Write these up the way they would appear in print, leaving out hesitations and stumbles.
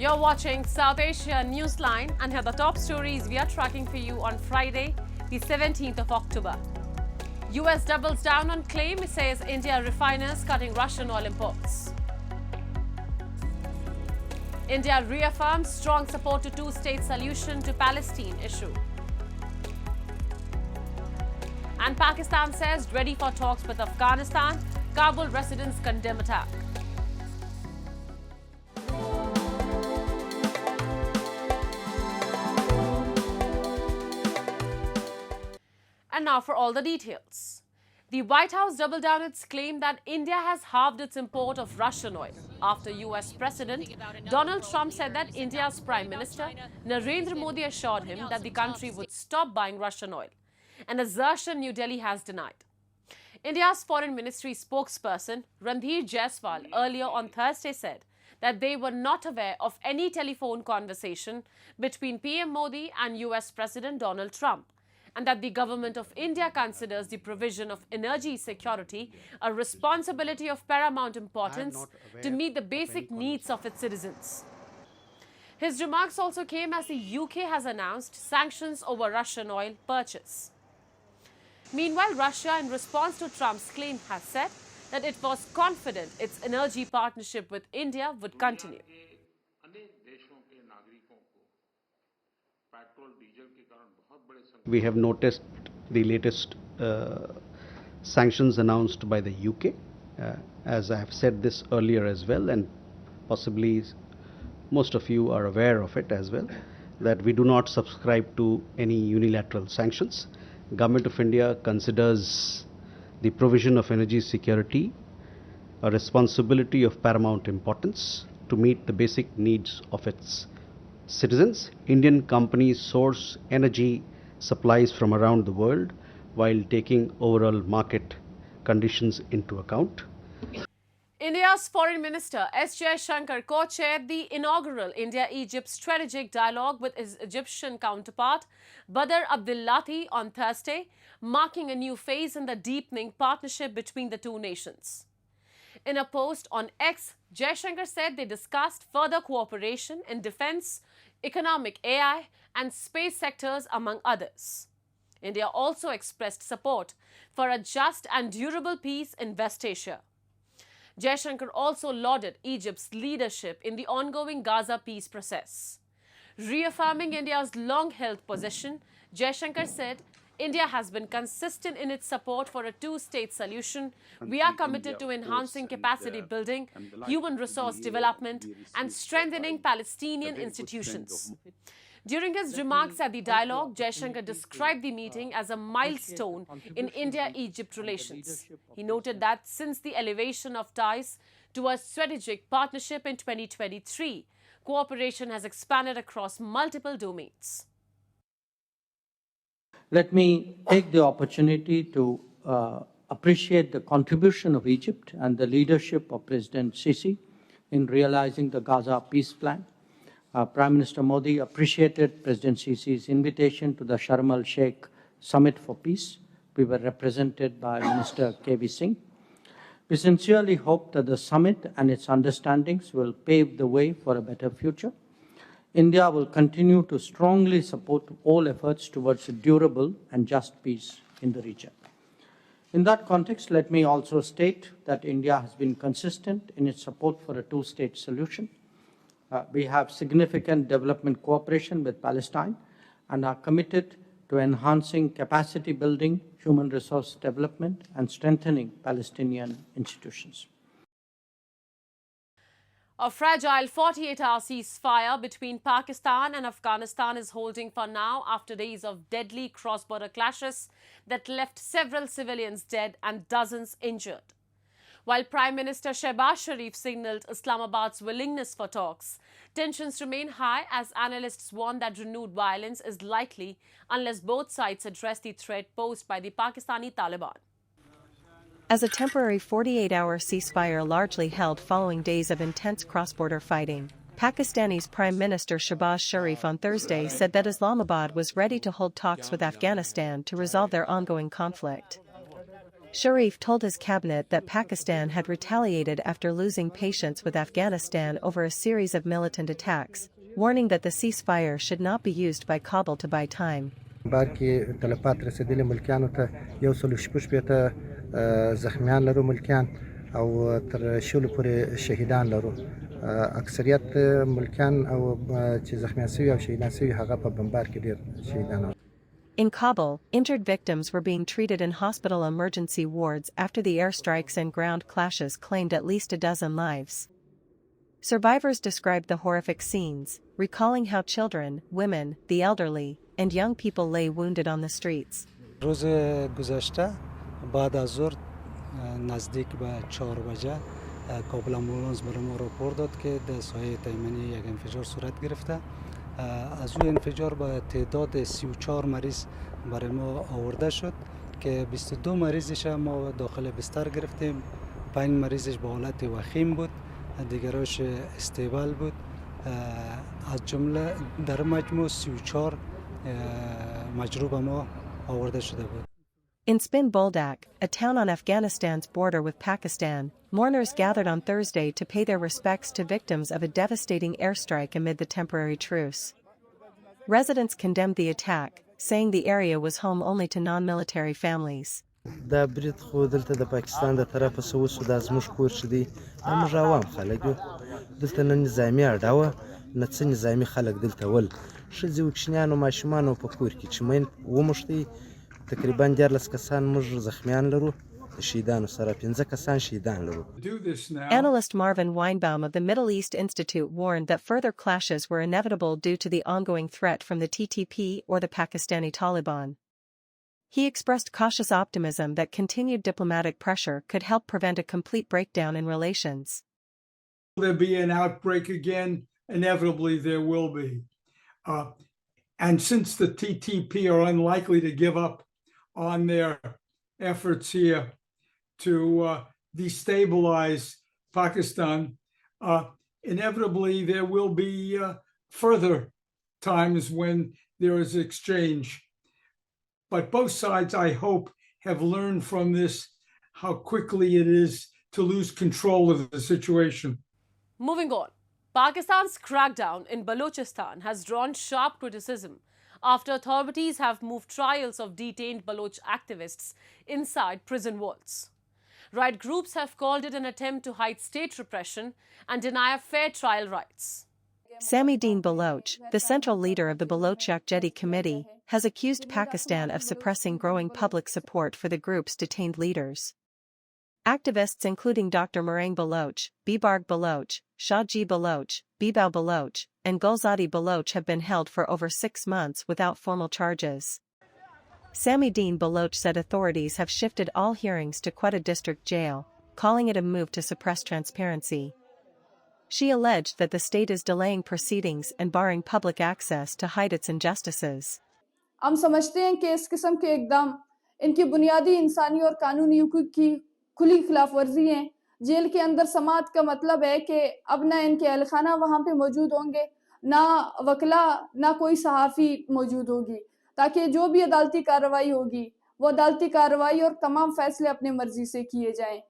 You're watching South Asia Newsline, and here are the top stories we are tracking for you on Friday, the 17th of October. US doubles down on claim, it says India refiners cutting Russian oil imports. India reaffirms strong support to two-state solution to Palestine issue. And Pakistan says ready for talks with Afghanistan. Kabul residents condemn attack. And now for all the details. The White House doubled down its claim that India has halved its import of Russian oil after US President Donald Trump said that India's Prime Minister Narendra Modi assured him that the country would stop buying Russian oil, an assertion New Delhi has denied. India's Foreign Ministry spokesperson Randhir Jaiswal earlier on Thursday said that they were not aware of any telephone conversation between PM Modi and US President Donald Trump, and that the government of India considers the provision of energy security a responsibility of paramount importance to meet the basic needs of its citizens. His remarks also came as the UK has announced sanctions over Russian oil purchase. Meanwhile, Russia, in response to Trump's claim, has said that it was confident its energy partnership with India would continue. We have noticed the latest sanctions announced by the UK, as I have said this earlier as well, and possibly most of you are aware of it as well, that we do not subscribe to any unilateral sanctions. Government of India considers the provision of energy security a responsibility of paramount importance to meet the basic needs of its citizens. Indian companies source energy supplies from around the world while taking overall market conditions into account. India's Foreign Minister S. Jaishankar co-chaired the inaugural India-Egypt strategic dialogue with his Egyptian counterpart Badr Abdelatty on Thursday, marking a new phase in the deepening partnership between the two nations. In a post on X, Jaishankar said they discussed further cooperation in defense, economic, AI and space sectors, among others. India also expressed support for a just and durable peace in West Asia. Jaishankar also lauded Egypt's leadership in the ongoing Gaza peace process. Reaffirming India's long-held position, Jaishankar said, India has been consistent in its support for a two-state solution. We are committed to enhancing capacity building, human resource development, and strengthening Palestinian institutions. During his remarks at the dialogue, Jaishankar described the meeting as a milestone in India-Egypt relations. He noted that since the elevation of ties to a strategic partnership in 2023, cooperation has expanded across multiple domains. Let me take the opportunity to appreciate the contribution of Egypt and the leadership of President Sisi in realizing the Gaza peace plan. Prime Minister Modi appreciated President Sisi's invitation to the Sharm el-Sheikh Summit for Peace. We were represented by Minister K.V. Singh. We sincerely hope that the summit and its understandings will pave the way for a better future. India will continue to strongly support all efforts towards a durable and just peace in the region. In that context, let me also state that India has been consistent in its support for a two-state solution. We have significant development cooperation with Palestine and are committed to enhancing capacity building, human resource development, and strengthening Palestinian institutions. A fragile 48-hour ceasefire between Pakistan and Afghanistan is holding for now after days of deadly cross-border clashes that left several civilians dead and dozens injured. While Prime Minister Shehbaz Sharif signalled Islamabad's willingness for talks, tensions remain high as analysts warn that renewed violence is likely unless both sides address the threat posed by the Pakistani Taliban. As a temporary 48-hour ceasefire largely held following days of intense cross-border fighting, Pakistani's Prime Minister Shehbaz Sharif on Thursday said that Islamabad was ready to hold talks with Afghanistan to resolve their ongoing conflict. Sharif told his cabinet that Pakistan had retaliated after losing patience with Afghanistan over a series of militant attacks, warning that the ceasefire should not be used by Kabul to buy time. کې تلفات رسیدلي ملکیانو ته 116 زخمیان لرو ملکیان او تر شلو پورې شهیدان لرو اکثریت ملکیان او چې زخمیان شوي او شهیدان شوي هغه په بمبار کې ډېر شهیدان. In Kabul, injured victims were being treated in hospital emergency wards after the airstrikes and ground clashes claimed at least a dozen lives. Survivors described the horrific scenes, recalling how children, women, the elderly, and young people lay wounded on the streets. روز گذشته بعد از ظهر نزدیک به 4 بجه کابل آمبولانس برای ما راپور داد که در سایه تایمنی یک انفجار صورت گرفته. از اون انفجار به تعداد 34 مریض برای ما آورده شد که 22 مریضش ما داخل بستر گرفتیم. 5 مریضش به حالت وخیم بود، دیگراش استیبل بود. از جمله در مجموع 34 مجروح به ما آورده شده بود. In Spin Boldak, a town on Afghanistan's border with Pakistan, mourners gathered on Thursday to pay their respects to victims of a devastating airstrike amid the temporary truce. Residents condemned the attack, saying the area was home only to non-military families. دا برید خو دلته د پاکستان د طرفه څه وسو دا زموږ کور چې دی موږ عوام خلک یو دلته نه نظامي اډه وه نه څه نظامي خلک دلته ول ښځې وکشنیان او ماشومان په کور کې چې مین وموښتي تقریبا 14 کسان موږ زخمیان لرو د شهیدانو سره 15 کسان شهیدان لرو. Analyst Marvin Weinbaum of the Middle East Institute warned that further clashes were inevitable due to the ongoing threat from the TTP or the Pakistani Taliban. He expressed cautious optimism that continued diplomatic pressure could help prevent a complete breakdown in relations. Will there be an outbreak again? Inevitably there will be. And since the TTP are unlikely to give up on their efforts here to destabilize Pakistan, inevitably there will be further times when there is exchange. But both sides, I hope, have learned from this how quickly it is to lose control of the situation. Moving on, Pakistan's crackdown in Balochistan has drawn sharp criticism after authorities have moved trials of detained Baloch activists inside prison walls. Right groups have called it an attempt to hide state repression and deny fair trial rights. Samiuddin Baloch, the central leader of the Baloch Yakjedi Committee, has accused Pakistan of suppressing growing public support for the group's detained leaders. Activists including Dr. Murang Baloch, Bibarg Baloch, Shahji Baloch, Bibao Baloch, and Gulzadi Baloch have been held for over 6 months without formal charges. Samiuddin Baloch said authorities have shifted all hearings to Quetta District Jail, calling it a move to suppress transparency. She alleged that the state is delaying proceedings and barring public access to hide its injustices. हम समझते हैं कि इस किस्म के इकदाम इनकी बुनियादी इंसानी और कानूनी हुकूक की खुली खिलाफ वर्जी हैं। जेल के अंदर समाअत का मतलब है कि अब ना इनके अहलखाना वहाँ पे मौजूद होंगे, ना वकला, ना कोई सहाफ़ी मौजूद होगी, ताकि जो भी अदालती कार्रवाई होगी वो अदालती कार्रवाई और तमाम फैसले अपने मर्जी से किए जाएं।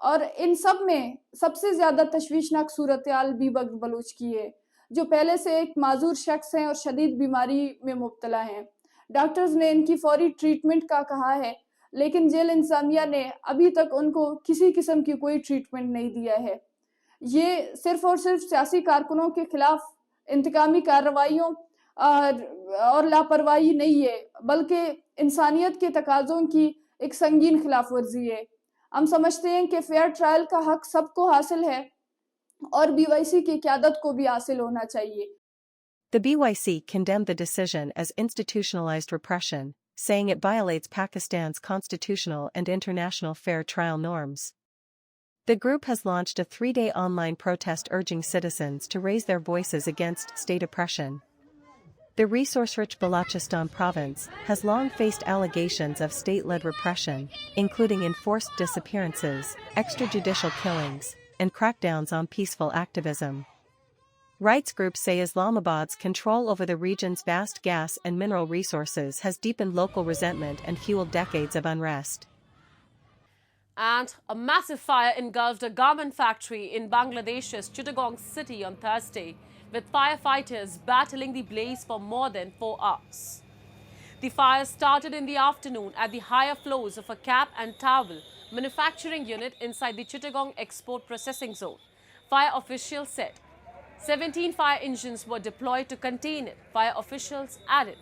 और इन सब में सबसे ज़्यादा तशवीशनाक सूरत हाल बीबक बलोच की है, जो पहले से एक माजूर शख्स हैं और शदीद बीमारी में मुब्तला हैं। डॉक्टर्स ने इनकी फौरी ट्रीटमेंट का कहा है, लेकिन जेल इंतजामिया ने अभी तक उनको किसी किस्म की कोई ट्रीटमेंट नहीं दिया है। ये सिर्फ और सिर्फ सियासी कारकुनों के खिलाफ इंतकामी कार्रवाइयों और लापरवाही नहीं है, बल्कि इंसानियत के तकाज़ों की एक संगीन खिलाफ वर्जी है। हम समझते हैं कि फेयर ट्रायल का हक सबको हासिल है और BYC की क़यादत को भी हासिल होना चाहिए। The BYC condemned the decision as institutionalized repression, saying it violates Pakistan's constitutional and international fair trial norms. The group has launched a 3-day online protest urging citizens to raise their voices against state oppression. The resource-rich Balochistan province has long faced allegations of state-led repression, including enforced disappearances, extrajudicial killings, and crackdowns on peaceful activism. Rights groups say Islamabad's control over the region's vast gas and mineral resources has deepened local resentment and fueled decades of unrest. And a massive fire engulfed a garment factory in Bangladesh's Chittagong city on Thursday, with firefighters battling the blaze for more than 4 hours. The fire started in the afternoon at the higher floors of a cap and towel manufacturing unit inside the Chittagong export processing zone, fire officials said. 17 fire engines were deployed to contain it, fire officials added.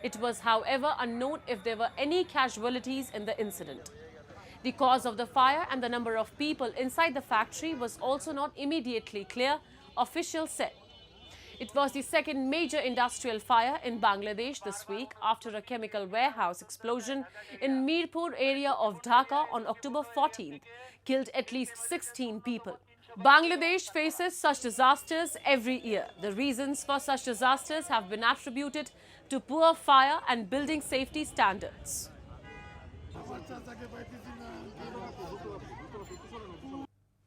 It was, however, unknown if there were any casualties in the incident. The cause of the fire and the number of people inside the factory was also not immediately clear, officials said. It was the second major industrial fire in Bangladesh this week after a chemical warehouse explosion in Mirpur area of Dhaka on October 14th killed at least 16 people. Bangladesh faces such disasters every year. The reasons for such disasters have been attributed to poor fire and building safety standards.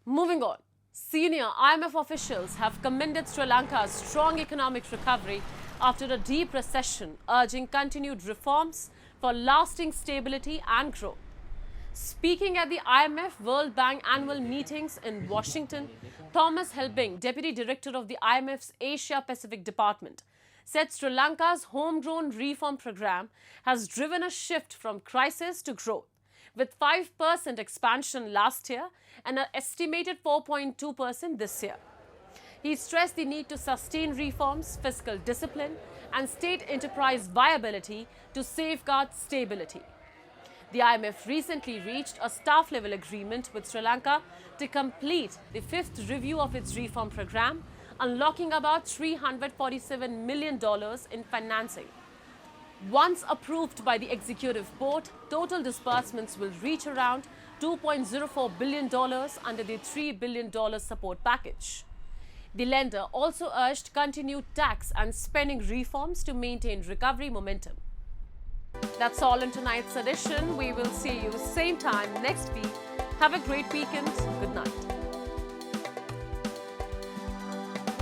Moving on, senior IMF officials have commended Sri Lanka's strong economic recovery after a deep recession, urging continued reforms for lasting stability and growth. Speaking at the IMF World Bank annual meetings in Washington, Thomas Helbing, Deputy Director of the IMF's Asia Pacific Department, said Sri Lanka's homegrown reform program has driven a shift from crisis to growth, with 5% expansion last year and an estimated 4.2% this year. He stressed the need to sustain reforms, fiscal discipline, and state enterprise viability to safeguard stability. The IMF recently reached a staff-level agreement with Sri Lanka to complete the 5th review of its reform program, unlocking about $347 million in financing. Once approved by the executive board, total disbursements will reach around $2.04 billion under the $3 billion support package. The lender also urged continued tax and spending reforms to maintain recovery momentum. That's all in tonight's edition. We will see you same time next week. Have a great weekend. Good night.